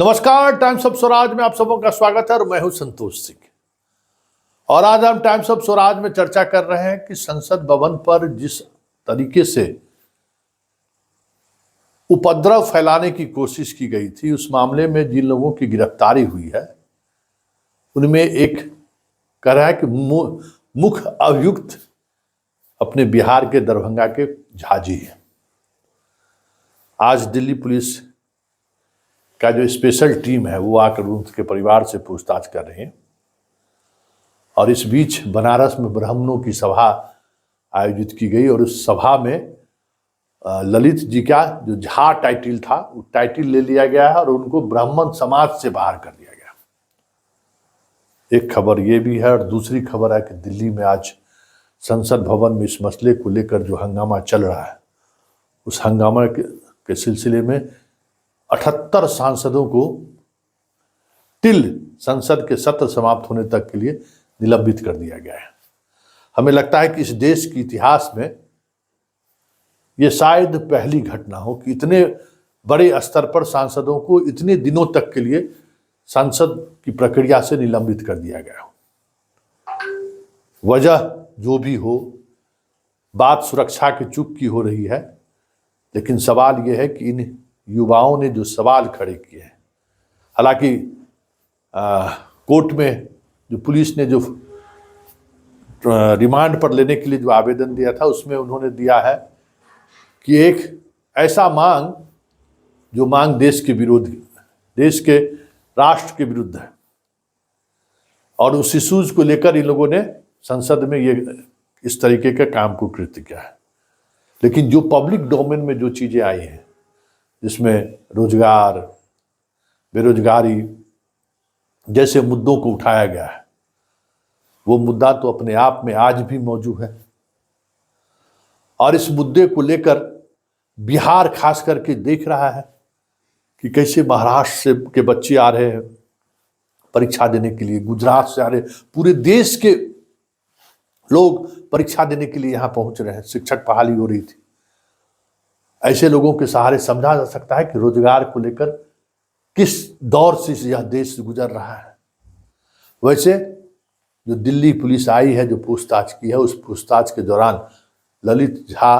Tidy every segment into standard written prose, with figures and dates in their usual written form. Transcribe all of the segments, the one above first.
नमस्कार, times of Swaraj में आप सबों का स्वागत है और मैं हूं संतोष सिंह। और आज हम टाइम्स ऑफ स्वराज में चर्चा कर रहे हैं कि संसद भवन पर जिस तरीके से उपद्रव फैलाने की कोशिश की गई थी, उस मामले में जिन लोगों की गिरफ्तारी हुई है उनमें एक कह रहा है कि मुख्य अभियुक्त अपने बिहार के दरभंगा के झाजी हैं। आज दिल्ली पुलिस का जो स्पेशल टीम है वो आकर उनके परिवार से पूछताछ कर रहे हैं। और इस बीच बनारस में ब्राह्मणों की सभा आयोजित की गई और उस सभा में ललित जी का जो झा टाइटल था वो टाइटल ले लिया गया है और उनको ब्राह्मण समाज से बाहर कर दिया गया। एक खबर ये भी है और दूसरी खबर है कि दिल्ली में आज संसद भवन में इस मसले को लेकर जो हंगामा चल रहा है, उस हंगामा के सिलसिले में 78 सांसदों को टिल संसद के सत्र समाप्त होने तक के लिए निलंबित कर दिया गया है। हमें लगता है कि इस देश के इतिहास में ये शायद पहली घटना हो कि इतने बड़े स्तर पर सांसदों को इतने दिनों तक के लिए संसद की प्रक्रिया से निलंबित कर दिया गया हो। वजह जो भी हो, बात सुरक्षा के चुप की हो रही है, लेकिन सवाल यह है कि इन युवाओं ने जो सवाल खड़े किए हैं, हालांकि कोर्ट में जो पुलिस ने जो रिमांड पर लेने के लिए जो आवेदन दिया था उसमें उन्होंने दिया है कि एक ऐसा मांग जो मांग देश के विरोध, देश के राष्ट्र के विरुद्ध है। और उस इश्यूज को लेकर इन लोगों ने संसद में ये इस तरीके का काम को कृत्य किया है। लेकिन जो पब्लिक डोमेन में जो चीज़ें आई हैं, जिसमें रोजगार, बेरोजगारी जैसे मुद्दों को उठाया गया है, वो मुद्दा तो अपने आप में आज भी मौजूद है। और इस मुद्दे को लेकर बिहार खास करके देख रहा है कि कैसे महाराष्ट्र से के बच्चे आ रहे हैं परीक्षा देने के लिए, गुजरात से आ रहे, पूरे देश के लोग परीक्षा देने के लिए यहाँ पहुंच रहे हैं। शिक्षक बहाली हो रही थी। ऐसे लोगों के सहारे समझा जा सकता है कि रोजगार को लेकर किस दौर से यह देश गुजर रहा है। वैसे जो दिल्ली पुलिस आई है, जो पूछताछ की है, उस पूछताछ के दौरान ललित झा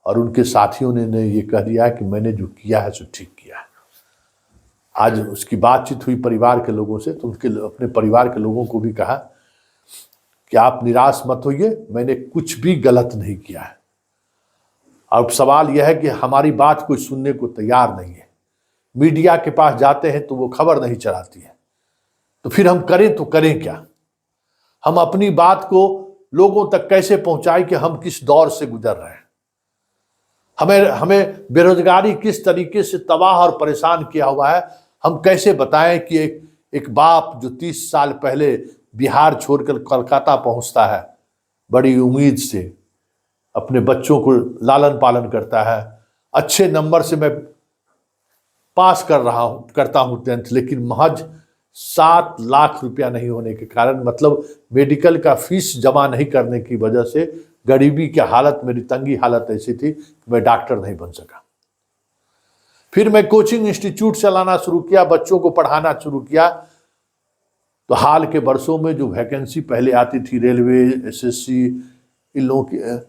और उनके साथियों ने ये कह दिया कि मैंने जो किया है सो ठीक किया है। आज उसकी बातचीत हुई परिवार के लोगों से, तो उनके अपने परिवार के लोगों को भी कहा कि आप निराश मत होइए, मैंने कुछ भी गलत नहीं किया है। अब सवाल यह है कि हमारी बात कोई सुनने को तैयार नहीं है। मीडिया के पास जाते हैं तो वो खबर नहीं चलाती है, तो फिर हम करें तो करें क्या? हम अपनी बात को लोगों तक कैसे पहुंचाएं कि हम किस दौर से गुजर रहे हैं। हमें बेरोजगारी किस तरीके से तबाह और परेशान किया हुआ है। हम कैसे बताएं कि एक बाप जो 30 साल पहले बिहार छोड़कर कोलकाता पहुंचता है, बड़ी उम्मीद से अपने बच्चों को लालन पालन करता है, अच्छे नंबर से मैं पास करता हूं 10th, लेकिन महज 7 लाख रुपया नहीं होने के कारण, मतलब मेडिकल का फीस जमा नहीं करने की वजह से गरीबी की हालत, मेरी तंगी हालत ऐसी थी कि मैं डॉक्टर नहीं बन सका। फिर मैं कोचिंग इंस्टीट्यूट चलाना शुरू किया, बच्चों को पढ़ाना शुरू किया, तो हाल के वर्षों में जो वैकेंसी पहले आती थी, रेलवे, एसएससी, इन लोगों की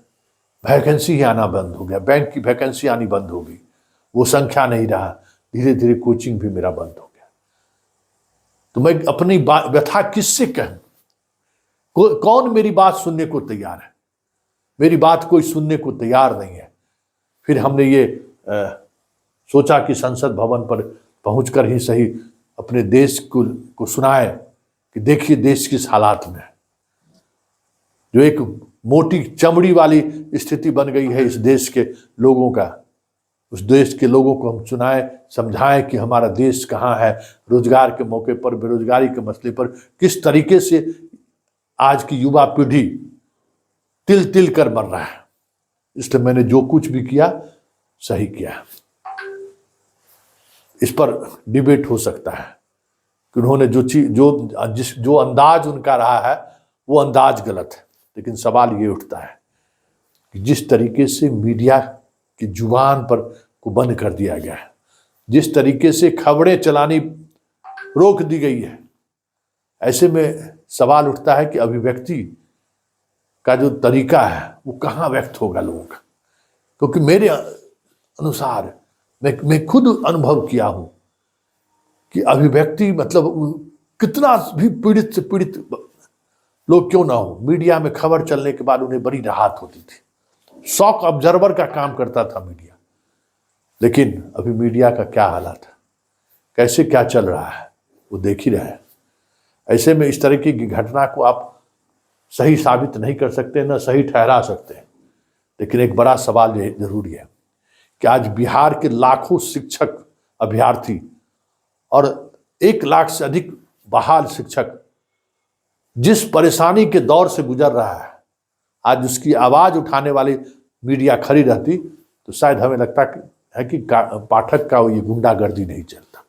वैकेंसी ही आना बंद हो गया। बैंक की वैकेंसी आनी बंद हो गई, वो संख्या नहीं रहा। धीरे धीरे कोचिंग भी मेरा बंद हो गया। तो मैं अपनी व्यथा किससे कहूं? कौन मेरी बात सुनने को तैयार है? मेरी बात कोई सुनने को तैयार नहीं है। फिर हमने ये सोचा कि संसद भवन पर पहुंचकर ही सही अपने देश को सुनाए कि देखिए देश किस हालात में है। जो एक मोटी चमड़ी वाली स्थिति बन गई है इस देश के लोगों का, उस देश के लोगों को हम सुनाएं, समझाएं कि हमारा देश कहाँ है। रोजगार के मौके पर, बेरोजगारी के मसले पर किस तरीके से आज की युवा पीढ़ी तिल तिल कर मर रहा है। इसलिए मैंने जो कुछ भी किया सही किया। इस पर डिबेट हो सकता है कि उन्होंने जो अंदाज उनका रहा है वो अंदाज गलत है, लेकिन सवाल ये उठता है कि जिस तरीके से मीडिया की जुबान पर को बंद कर दिया गया है, जिस तरीके से खबरें चलानी रोक दी गई है, ऐसे में सवाल उठता है कि अभिव्यक्ति का जो तरीका है वो कहाँ व्यक्त होगा लोगों का। क्योंकि मेरे अनुसार मैं खुद अनुभव किया हूं कि अभिव्यक्ति मतलब कितना भी पीड़ित से पीड़ित लोग क्यों ना हो, मीडिया में खबर चलने के बाद उन्हें बड़ी राहत होती थी। शॉक ऑब्जर्वर का काम करता था मीडिया। लेकिन अभी मीडिया का क्या हालत है, कैसे क्या चल रहा है वो देख ही रहे हैं। ऐसे में इस तरीके की घटना को आप सही साबित नहीं कर सकते, न सही ठहरा सकते। लेकिन एक बड़ा सवाल ये जरूरी है कि आज बिहार के लाखों शिक्षक, अभ्यर्थी और 1 लाख से अधिक बहाल शिक्षक जिस परेशानी के दौर से गुजर रहा है, आज उसकी आवाज उठाने वाली मीडिया खड़ी रहती तो शायद हमें लगता है कि पाठक का ये गुंडागर्दी नहीं चलता।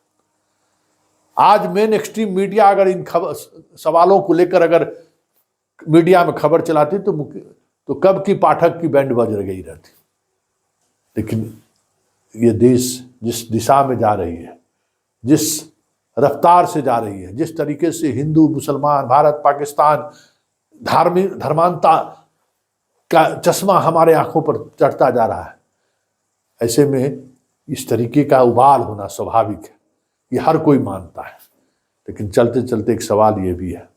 आज मेन एक्सट्रीम मीडिया अगर इन सवालों को लेकर अगर मीडिया में खबर चलाती तो कब की पाठक की बैंड बज गई रहती। लेकिन ये देश जिस दिशा में जा रही है, जिस रफ्तार से जा रही है, जिस तरीके से हिंदू मुसलमान, भारत पाकिस्तान, धर्मांता का चश्मा हमारे आंखों पर चढ़ता जा रहा है, ऐसे में इस तरीके का उबाल होना स्वाभाविक है, ये हर कोई मानता है। लेकिन चलते चलते एक सवाल ये भी है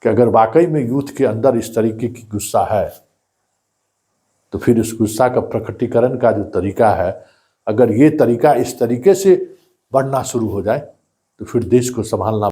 कि अगर वाकई में यूथ के अंदर इस तरीके की गुस्सा है तो फिर उस गुस्सा का प्रकटीकरण का जो तरीका है, अगर ये तरीका इस तरीके से बढ़ना शुरू हो जाए तो फिर देश को संभालना